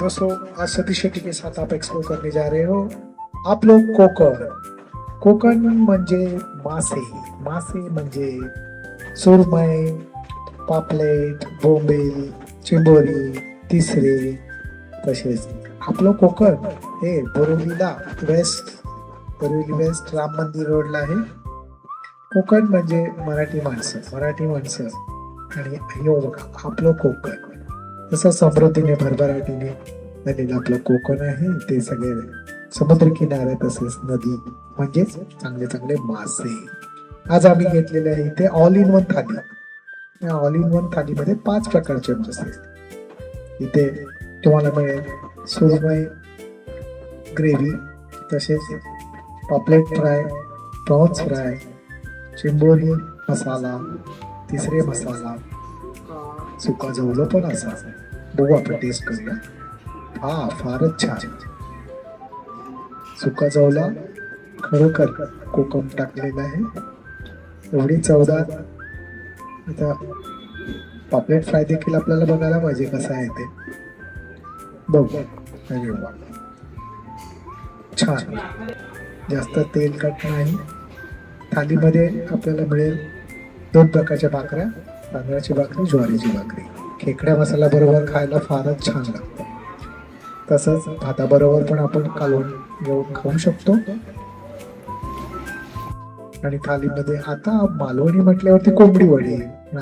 दोस्तों, आज सतीश शेट्टी के साथ आप एक्सप्लोर करने जा रहे हो आप लोग कोकण। कोकण म्हणजे मासे, मासे म्हणजे सुरमई, पापलेट, बोंबील, चिंबोरी, तिसरे। तसेच आपलं कोकण हे बोरिवलीला बोरिवली वेस्ट राम मंदिर रोडला आहे. कोकण म्हणजे मराठी माणसं आणि हे बघा आपलं कोकण जसं समृद्धीने भरभराटीने झालेलं आपलं कोकण आहे. ते सगळे समुद्र किनारे तसेच नदी म्हणजेच चांगले चांगले मासे. आज आम्ही घेतलेले आहे इथे ऑल इन वन थाली. या ऑल इन वन थालीमध्ये 5 प्रकारचे मासे इथे तुम्हाला मिळेल. सुरमई ग्रेव्ही, तसेच पापलेट फ्राय, प्रॉन्स फ्राय, चिंबोरी मसाला, तिसरे मसाला, सुका जवलं पण असा. बघू आपण टेस्ट करूया. फारच छान. सुका जवला खरोखर कोकम टाकलेला आहे, एवढी चवदार. आता पापलेट फ्राय देखील आपल्याला बघायला पाहिजे कसं आहे ते. बघू. अरे वा, छान. जास्त तेलकट नाही. थालीमध्ये आपल्याला मिळेल 2 प्रकारच्या भाकऱ्या, तांदळाची भाकरी, ज्वारीची भाकरी. खेकड्या मसाला बरोबर खायला फारच छान लागतं. तसंच भाताबरोबर पण आपण कालवण घेऊन खाऊ शकतो. आणि थालीमध्ये आता मालवणी म्हटल्यावरती कोंबडी वडे.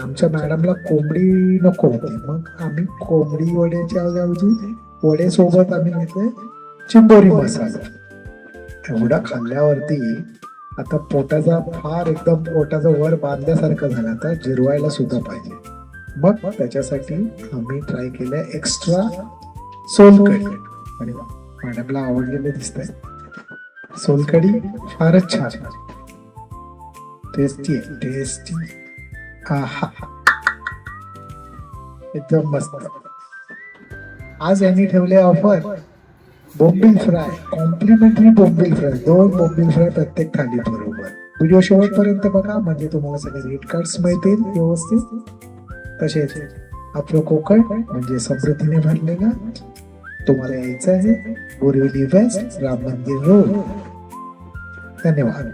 आमच्या मॅडमला कोंबडी नको होती, मग आम्ही कोंबडी वड्याच्या ऐवजी वडे सोबत आम्ही घेतले चिंबोरी मसाला. एवढा खाल्ल्यावरती आता एकदम पोटाचा वर बांधल्यासारखं झालं. आता जिरवायला सुद्धा पाहिजे. मग त्याच्यासाठी आम्ही ट्राय केलंय एक्स्ट्रा सोलकढी. आणि मॅडमला आवडलेलं दिसतंय. सोलकढी फारच छान, टेस्टी. एकदम मस्त. आज यांनी ठेवले ऑफर बोंबील फ्राय, कॉम्प्लिमेंटरी बोंबील फ्राय. 2 बोंबील फ्राय प्रत्येक थाली बरोबर. व्हिडिओ शेवटपर्यंत बघा म्हणजे तुम्हाला सगळे रेट कार्ड्स मिळतील व्यवस्थित. तसेच आपलं कोकण म्हणजे समृद्धीने भरलेलं. तुम्हाला यायचं आहे बोरिवली वेस्ट राम मंदिर रोड. धन्यवाद.